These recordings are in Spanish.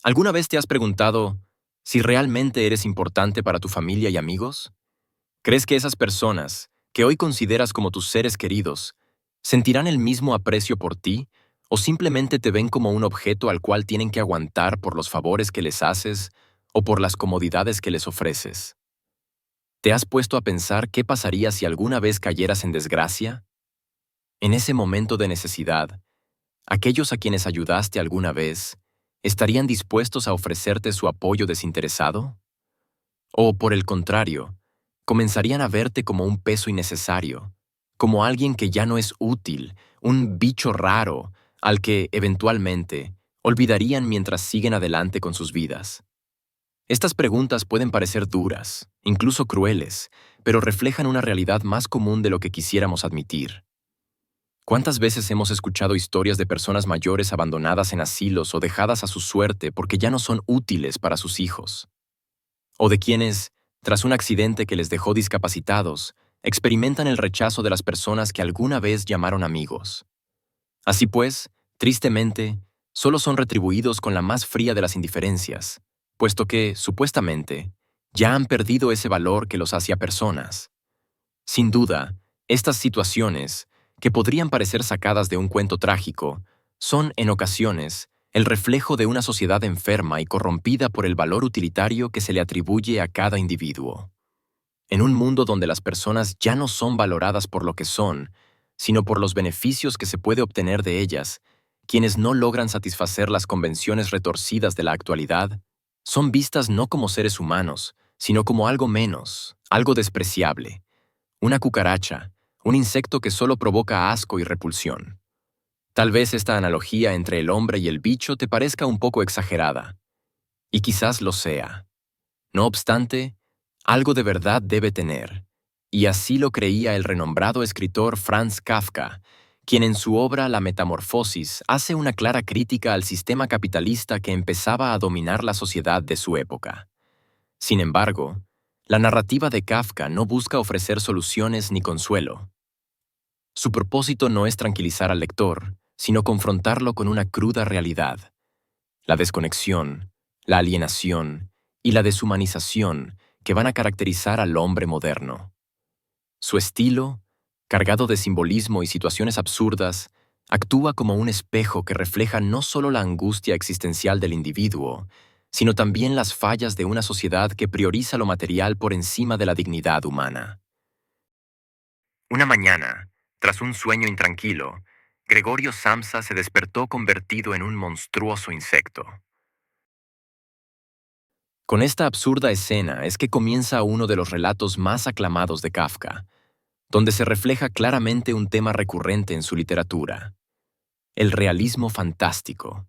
¿Alguna vez te has preguntado si realmente eres importante para tu familia y amigos? ¿Crees que esas personas, que hoy consideras como tus seres queridos, sentirán el mismo aprecio por ti o simplemente te ven como un objeto al cual tienen que aguantar por los favores que les haces o por las comodidades que les ofreces? ¿Te has puesto a pensar qué pasaría si alguna vez cayeras en desgracia? En ese momento de necesidad, aquellos a quienes ayudaste alguna vez, ¿estarían dispuestos a ofrecerte su apoyo desinteresado? ¿O, por el contrario, comenzarían a verte como un peso innecesario, como alguien que ya no es útil, un bicho raro, al que, eventualmente, olvidarían mientras siguen adelante con sus vidas? Estas preguntas pueden parecer duras, incluso crueles, pero reflejan una realidad más común de lo que quisiéramos admitir. ¿Cuántas veces hemos escuchado historias de personas mayores abandonadas en asilos o dejadas a su suerte porque ya no son útiles para sus hijos? O de quienes, tras un accidente que les dejó discapacitados, experimentan el rechazo de las personas que alguna vez llamaron amigos. Así pues, tristemente, solo son retribuidos con la más fría de las indiferencias, puesto que, supuestamente, ya han perdido ese valor que los hacía personas. Sin duda, estas situaciones, que podrían parecer sacadas de un cuento trágico, son, en ocasiones, el reflejo de una sociedad enferma y corrompida por el valor utilitario que se le atribuye a cada individuo. En un mundo donde las personas ya no son valoradas por lo que son, sino por los beneficios que se puede obtener de ellas, quienes no logran satisfacer las convenciones retorcidas de la actualidad, son vistas no como seres humanos, sino como algo menos, algo despreciable, una cucaracha, un insecto que solo provoca asco y repulsión. Tal vez esta analogía entre el hombre y el bicho te parezca un poco exagerada, y quizás lo sea. No obstante, algo de verdad debe tener, y así lo creía el renombrado escritor Franz Kafka, quien en su obra La Metamorfosis hace una clara crítica al sistema capitalista que empezaba a dominar la sociedad de su época. Sin embargo, la narrativa de Kafka no busca ofrecer soluciones ni consuelo. Su propósito no es tranquilizar al lector, sino confrontarlo con una cruda realidad: la desconexión, la alienación y la deshumanización que van a caracterizar al hombre moderno. Su estilo, cargado de simbolismo y situaciones absurdas, actúa como un espejo que refleja no solo la angustia existencial del individuo, sino también las fallas de una sociedad que prioriza lo material por encima de la dignidad humana. Una mañana, tras un sueño intranquilo, Gregorio Samsa se despertó convertido en un monstruoso insecto. Con esta absurda escena es que comienza uno de los relatos más aclamados de Kafka, donde se refleja claramente un tema recurrente en su literatura: el realismo fantástico,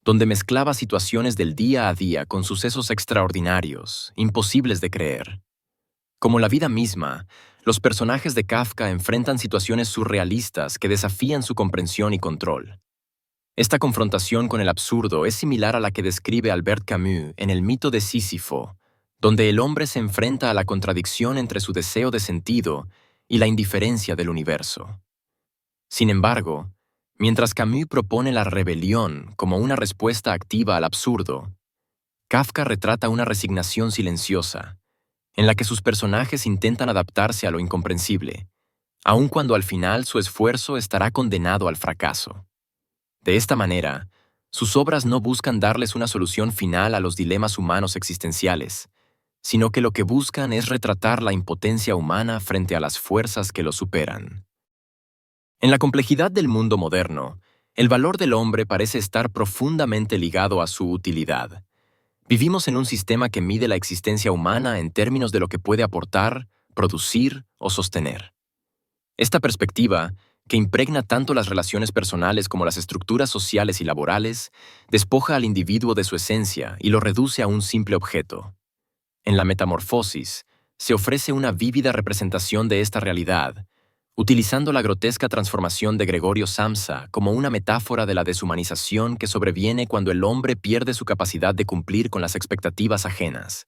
donde mezclaba situaciones del día a día con sucesos extraordinarios, imposibles de creer. Como la vida misma, los personajes de Kafka enfrentan situaciones surrealistas que desafían su comprensión y control. Esta confrontación con el absurdo es similar a la que describe Albert Camus en El mito de Sísifo, donde el hombre se enfrenta a la contradicción entre su deseo de sentido y la indiferencia del universo. Sin embargo, mientras Camus propone la rebelión como una respuesta activa al absurdo, Kafka retrata una resignación silenciosa, en la que sus personajes intentan adaptarse a lo incomprensible, aun cuando al final su esfuerzo estará condenado al fracaso. De esta manera, sus obras no buscan darles una solución final a los dilemas humanos existenciales, sino que lo que buscan es retratar la impotencia humana frente a las fuerzas que lo superan. En la complejidad del mundo moderno, el valor del hombre parece estar profundamente ligado a su utilidad. Vivimos en un sistema que mide la existencia humana en términos de lo que puede aportar, producir o sostener. Esta perspectiva, que impregna tanto las relaciones personales como las estructuras sociales y laborales, despoja al individuo de su esencia y lo reduce a un simple objeto. En La Metamorfosis, se ofrece una vívida representación de esta realidad, utilizando la grotesca transformación de Gregorio Samsa como una metáfora de la deshumanización que sobreviene cuando el hombre pierde su capacidad de cumplir con las expectativas ajenas.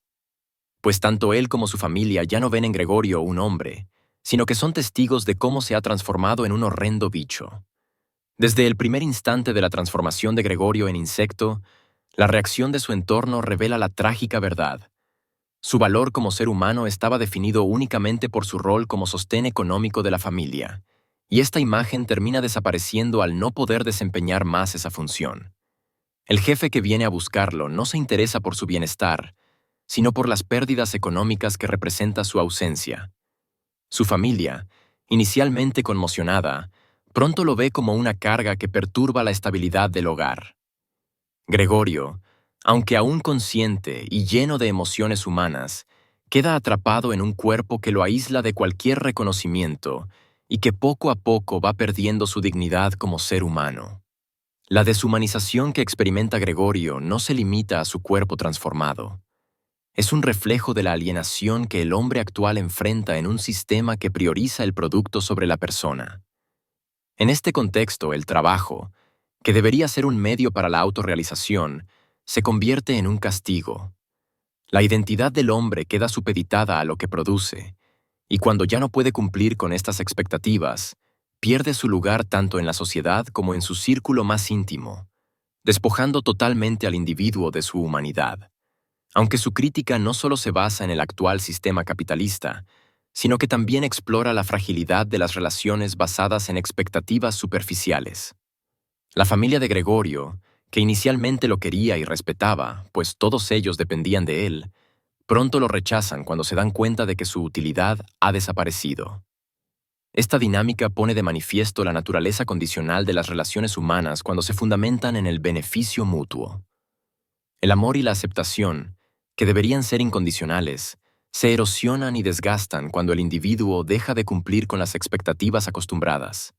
Pues tanto él como su familia ya no ven en Gregorio un hombre, sino que son testigos de cómo se ha transformado en un horrendo bicho. Desde el primer instante de la transformación de Gregorio en insecto, La reacción de su entorno revela la trágica verdad. Su valor como ser humano estaba definido únicamente por su rol como sostén económico de la familia, y esta imagen termina desapareciendo al no poder desempeñar más esa función. El jefe que viene a buscarlo no se interesa por su bienestar, sino por las pérdidas económicas que representa su ausencia. Su familia, inicialmente conmocionada, pronto lo ve como una carga que perturba la estabilidad del hogar. Gregorio, aunque aún consciente y lleno de emociones humanas, queda atrapado en un cuerpo que lo aísla de cualquier reconocimiento y que poco a poco va perdiendo su dignidad como ser humano. La deshumanización que experimenta Gregorio no se limita a su cuerpo transformado. Es un reflejo de la alienación que el hombre actual enfrenta en un sistema que prioriza el producto sobre la persona. En este contexto, el trabajo, que debería ser un medio para la autorrealización, se convierte en un castigo. La identidad del hombre queda supeditada a lo que produce, y cuando ya no puede cumplir con estas expectativas, pierde su lugar tanto en la sociedad como en su círculo más íntimo, despojando totalmente al individuo de su humanidad. Aunque su crítica no solo se basa en el actual sistema capitalista, sino que también explora la fragilidad de las relaciones basadas en expectativas superficiales. La familia de Gregorio, que inicialmente lo quería y respetaba, pues todos ellos dependían de él, pronto lo rechazan cuando se dan cuenta de que su utilidad ha desaparecido. Esta dinámica pone de manifiesto la naturaleza condicional de las relaciones humanas cuando se fundamentan en el beneficio mutuo. El amor y la aceptación, que deberían ser incondicionales, se erosionan y desgastan cuando el individuo deja de cumplir con las expectativas acostumbradas.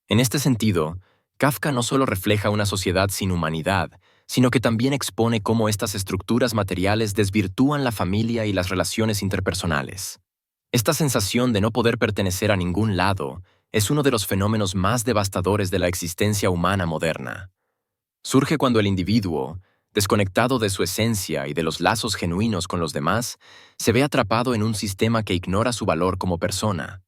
En este sentido, Kafka no solo refleja una sociedad sin humanidad, sino que también expone cómo estas estructuras materiales desvirtúan la familia y las relaciones interpersonales. Esta sensación de no poder pertenecer a ningún lado es uno de los fenómenos más devastadores de la existencia humana moderna. Surge cuando el individuo, desconectado de su esencia y de los lazos genuinos con los demás, se ve atrapado en un sistema que ignora su valor como persona.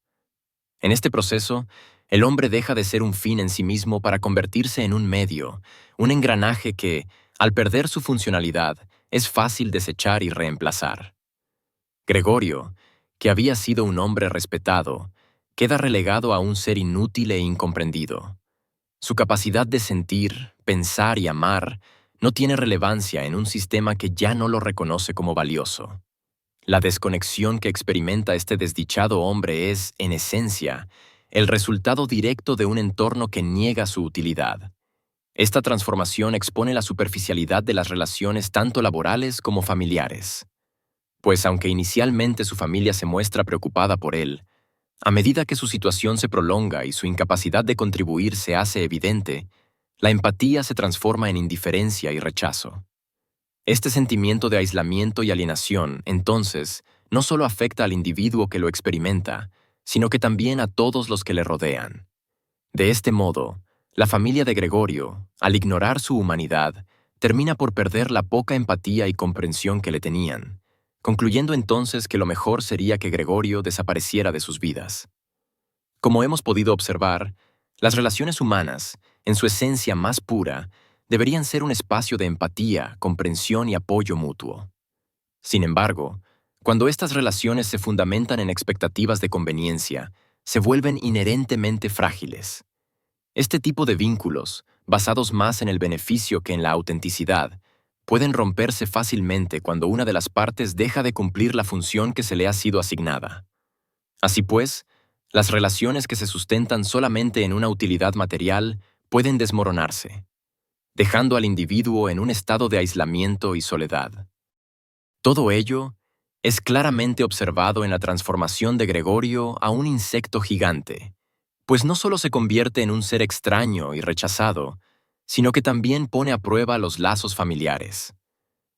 En este proceso, el hombre deja de ser un fin en sí mismo para convertirse en un medio, un engranaje que, al perder su funcionalidad, es fácil desechar y reemplazar. Gregorio, que había sido un hombre respetado, queda relegado a un ser inútil e incomprendido. Su capacidad de sentir, pensar y amar no tiene relevancia en un sistema que ya no lo reconoce como valioso. La desconexión que experimenta este desdichado hombre es, en esencia, el resultado directo de un entorno que niega su utilidad. Esta transformación expone la superficialidad de las relaciones tanto laborales como familiares. Pues aunque inicialmente su familia se muestra preocupada por él, a medida que su situación se prolonga y su incapacidad de contribuir se hace evidente, la empatía se transforma en indiferencia y rechazo. Este sentimiento de aislamiento y alienación, entonces, no solo afecta al individuo que lo experimenta, sino que también a todos los que le rodean. De este modo, la familia de Gregorio, al ignorar su humanidad, termina por perder la poca empatía y comprensión que le tenían, concluyendo entonces que lo mejor sería que Gregorio desapareciera de sus vidas. Como hemos podido observar, las relaciones humanas, en su esencia más pura, deberían ser un espacio de empatía, comprensión y apoyo mutuo. Sin embargo, cuando estas relaciones se fundamentan en expectativas de conveniencia, se vuelven inherentemente frágiles. Este tipo de vínculos, basados más en el beneficio que en la autenticidad, pueden romperse fácilmente cuando una de las partes deja de cumplir la función que se le ha sido asignada. Así pues, las relaciones que se sustentan solamente en una utilidad material pueden desmoronarse, dejando al individuo en un estado de aislamiento y soledad. Todo ello es claramente observado en la transformación de Gregorio a un insecto gigante, pues no solo se convierte en un ser extraño y rechazado, sino que también pone a prueba los lazos familiares.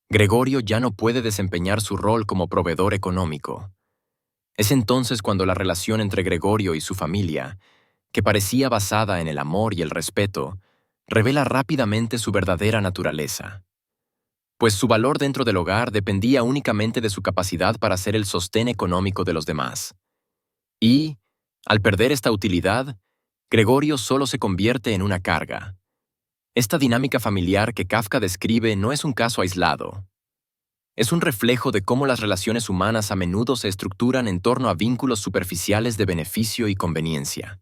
Gregorio ya no puede desempeñar su rol como proveedor económico. Es entonces cuando la relación entre Gregorio y su familia, que parecía basada en el amor y el respeto, revela rápidamente su verdadera naturaleza. Pues su valor dentro del hogar dependía únicamente de su capacidad para ser el sostén económico de los demás. Y, al perder esta utilidad, Gregorio solo se convierte en una carga. Esta dinámica familiar que Kafka describe no es un caso aislado. Es un reflejo de cómo las relaciones humanas a menudo se estructuran en torno a vínculos superficiales de beneficio y conveniencia.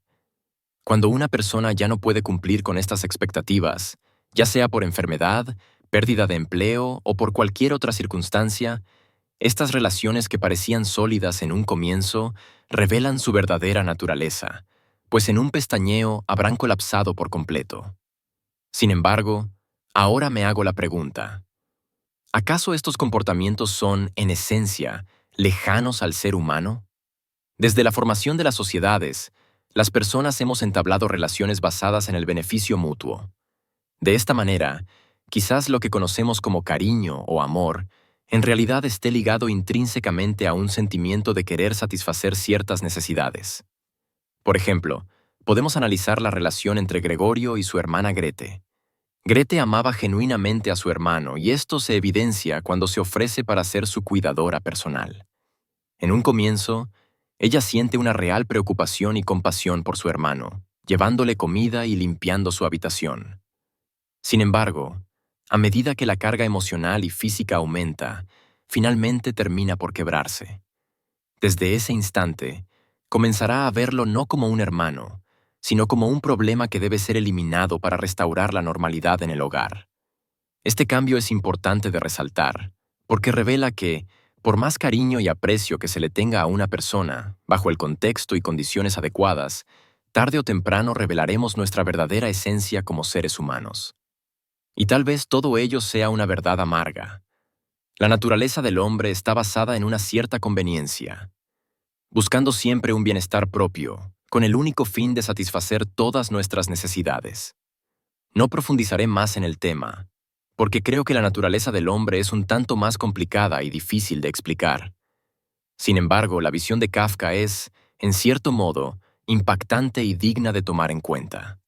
Cuando una persona ya no puede cumplir con estas expectativas, ya sea por enfermedad, pérdida de empleo o por cualquier otra circunstancia, estas relaciones que parecían sólidas en un comienzo revelan su verdadera naturaleza, pues en un pestañeo habrán colapsado por completo. Sin embargo, ahora me hago la pregunta: ¿acaso estos comportamientos son, en esencia, lejanos al ser humano? Desde la formación de las sociedades, las personas hemos entablado relaciones basadas en el beneficio mutuo. De esta manera, quizás lo que conocemos como cariño o amor, en realidad esté ligado intrínsecamente a un sentimiento de querer satisfacer ciertas necesidades. Por ejemplo, podemos analizar la relación entre Gregorio y su hermana Grete. Grete amaba genuinamente a su hermano y esto se evidencia cuando se ofrece para ser su cuidadora personal. En un comienzo, ella siente una real preocupación y compasión por su hermano, llevándole comida y limpiando su habitación. Sin embargo, a medida que la carga emocional y física aumenta, finalmente termina por quebrarse. Desde ese instante, comenzará a verlo no como un hermano, sino como un problema que debe ser eliminado para restaurar la normalidad en el hogar. Este cambio es importante de resaltar, porque revela que, por más cariño y aprecio que se le tenga a una persona, bajo el contexto y condiciones adecuadas, tarde o temprano revelaremos nuestra verdadera esencia como seres humanos. Y tal vez todo ello sea una verdad amarga. La naturaleza del hombre está basada en una cierta conveniencia, buscando siempre un bienestar propio, con el único fin de satisfacer todas nuestras necesidades. No profundizaré más en el tema, porque creo que la naturaleza del hombre es un tanto más complicada y difícil de explicar. Sin embargo, la visión de Kafka es, en cierto modo, impactante y digna de tomar en cuenta.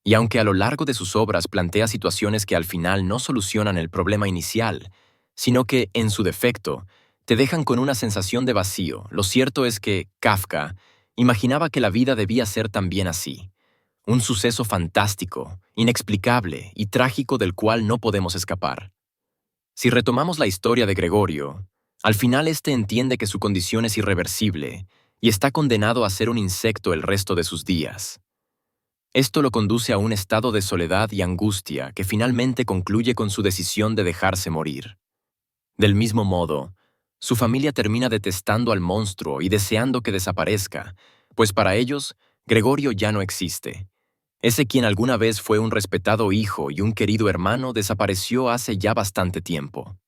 Y aunque a lo largo de sus obras plantea situaciones que al final no solucionan el problema inicial, sino que, en su defecto, te dejan con una sensación de vacío, lo cierto es que Kafka imaginaba que la vida debía ser también así. Un suceso fantástico, inexplicable y trágico del cual no podemos escapar. Si retomamos la historia de Gregorio, al final éste entiende que su condición es irreversible y está condenado a ser un insecto el resto de sus días. Esto lo conduce a un estado de soledad y angustia que finalmente concluye con su decisión de dejarse morir. Del mismo modo, su familia termina detestando al monstruo y deseando que desaparezca, pues para ellos, Gregorio ya no existe. Ese quien alguna vez fue un respetado hijo y un querido hermano desapareció hace ya bastante tiempo.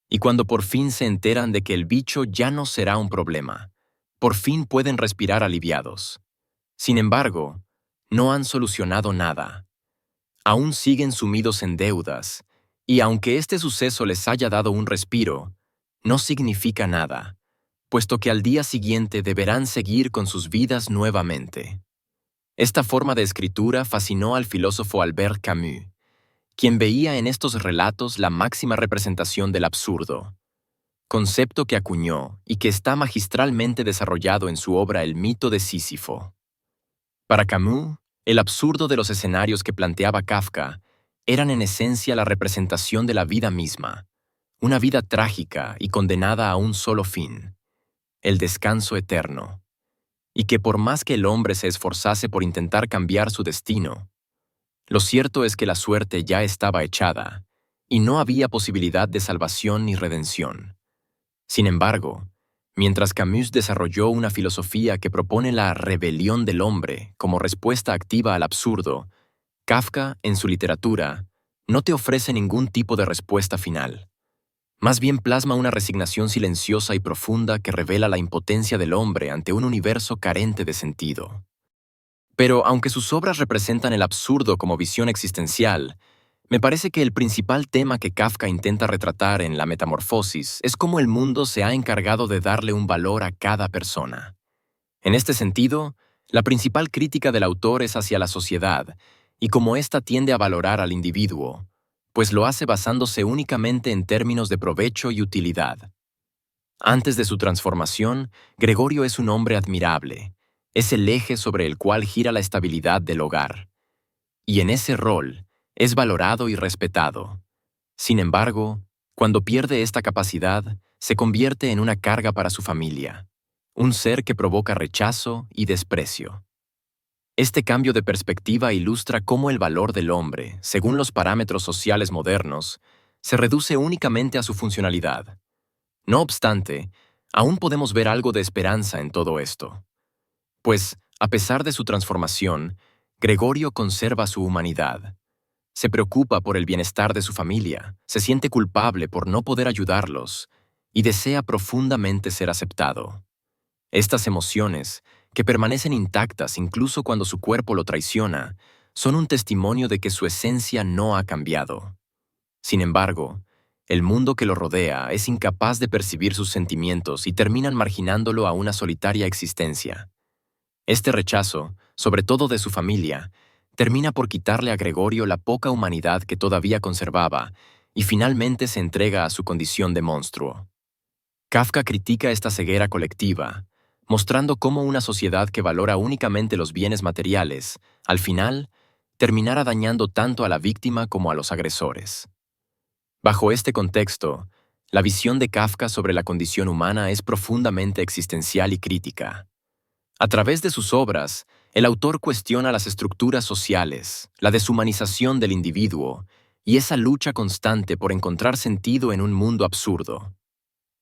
Y cuando por fin se enteran de que el bicho ya no será un problema, por fin pueden respirar aliviados. Sin embargo, no han solucionado nada. Aún siguen sumidos en deudas, y aunque este suceso les haya dado un respiro, no significa nada, puesto que al día siguiente deberán seguir con sus vidas nuevamente. Esta forma de escritura fascinó al filósofo Albert Camus, quien veía en estos relatos la máxima representación del absurdo, concepto que acuñó y que está magistralmente desarrollado en su obra El mito de Sísifo. Para Camus, el absurdo de los escenarios que planteaba Kafka eran en esencia la representación de la vida misma, una vida trágica y condenada a un solo fin, el descanso eterno, y que por más que el hombre se esforzase por intentar cambiar su destino, lo cierto es que la suerte ya estaba echada, y no había posibilidad de salvación ni redención. Sin embargo, mientras Camus desarrolló una filosofía que propone la rebelión del hombre como respuesta activa al absurdo, Kafka, en su literatura, no te ofrece ningún tipo de respuesta final. Más bien plasma una resignación silenciosa y profunda que revela la impotencia del hombre ante un universo carente de sentido. Pero aunque sus obras representan el absurdo como visión existencial, me parece que el principal tema que Kafka intenta retratar en La Metamorfosis es cómo el mundo se ha encargado de darle un valor a cada persona. En este sentido, la principal crítica del autor es hacia la sociedad y cómo ésta tiende a valorar al individuo, pues lo hace basándose únicamente en términos de provecho y utilidad. Antes de su transformación, Gregorio es un hombre admirable. Es el eje sobre el cual gira la estabilidad del hogar. Y en ese rol, es valorado y respetado. Sin embargo, cuando pierde esta capacidad, se convierte en una carga para su familia, un ser que provoca rechazo y desprecio. Este cambio de perspectiva ilustra cómo el valor del hombre, según los parámetros sociales modernos, se reduce únicamente a su funcionalidad. No obstante, aún podemos ver algo de esperanza en todo esto. Pues, a pesar de su transformación, Gregorio conserva su humanidad. Se preocupa por el bienestar de su familia, se siente culpable por no poder ayudarlos y desea profundamente ser aceptado. Estas emociones, que permanecen intactas incluso cuando su cuerpo lo traiciona, son un testimonio de que su esencia no ha cambiado. Sin embargo, el mundo que lo rodea es incapaz de percibir sus sentimientos y terminan marginándolo a una solitaria existencia. Este rechazo, sobre todo de su familia, termina por quitarle a Gregorio la poca humanidad que todavía conservaba y finalmente se entrega a su condición de monstruo. Kafka critica esta ceguera colectiva, mostrando cómo una sociedad que valora únicamente los bienes materiales, al final, terminará dañando tanto a la víctima como a los agresores. Bajo este contexto, la visión de Kafka sobre la condición humana es profundamente existencial y crítica. A través de sus obras, el autor cuestiona las estructuras sociales, la deshumanización del individuo y esa lucha constante por encontrar sentido en un mundo absurdo.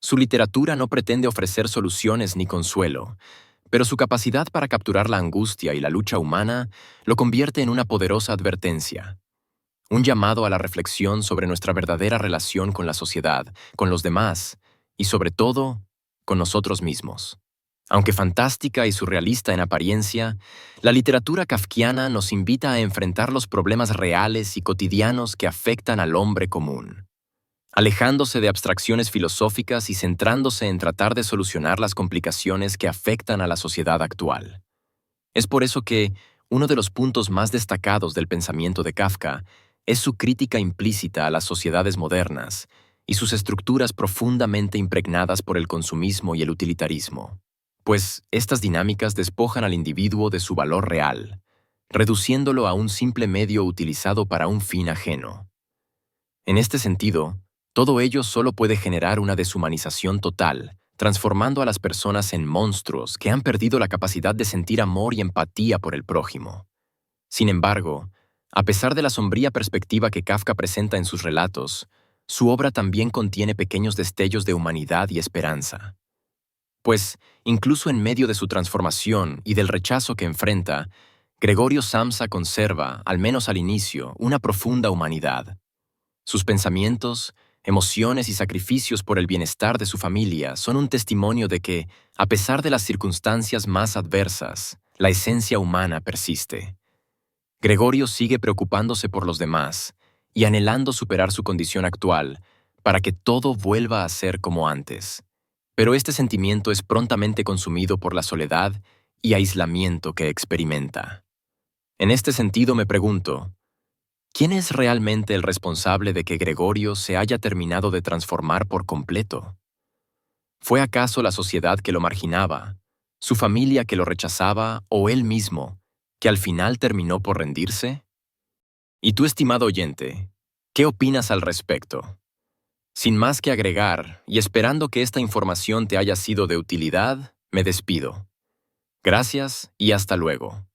Su literatura no pretende ofrecer soluciones ni consuelo, pero su capacidad para capturar la angustia y la lucha humana lo convierte en una poderosa advertencia, un llamado a la reflexión sobre nuestra verdadera relación con la sociedad, con los demás y, sobre todo, con nosotros mismos. Aunque fantástica y surrealista en apariencia, la literatura kafkiana nos invita a enfrentar los problemas reales y cotidianos que afectan al hombre común, alejándose de abstracciones filosóficas y centrándose en tratar de solucionar las complicaciones que afectan a la sociedad actual. Es por eso que uno de los puntos más destacados del pensamiento de Kafka es su crítica implícita a las sociedades modernas y sus estructuras profundamente impregnadas por el consumismo y el utilitarismo, pues estas dinámicas despojan al individuo de su valor real, reduciéndolo a un simple medio utilizado para un fin ajeno. En este sentido, todo ello solo puede generar una deshumanización total, transformando a las personas en monstruos que han perdido la capacidad de sentir amor y empatía por el prójimo. Sin embargo, a pesar de la sombría perspectiva que Kafka presenta en sus relatos, su obra también contiene pequeños destellos de humanidad y esperanza. Pues, incluso en medio de su transformación y del rechazo que enfrenta, Gregorio Samsa conserva, al menos al inicio, una profunda humanidad. Sus pensamientos, emociones y sacrificios por el bienestar de su familia son un testimonio de que, a pesar de las circunstancias más adversas, la esencia humana persiste. Gregorio sigue preocupándose por los demás y anhelando superar su condición actual para que todo vuelva a ser como antes. Pero este sentimiento es prontamente consumido por la soledad y aislamiento que experimenta. En este sentido me pregunto, ¿quién es realmente el responsable de que Gregorio se haya terminado de transformar por completo? ¿Fue acaso la sociedad que lo marginaba, su familia que lo rechazaba o él mismo, que al final terminó por rendirse? Y tú, estimado oyente, ¿qué opinas al respecto? Sin más que agregar, y esperando que esta información te haya sido de utilidad, me despido. Gracias y hasta luego.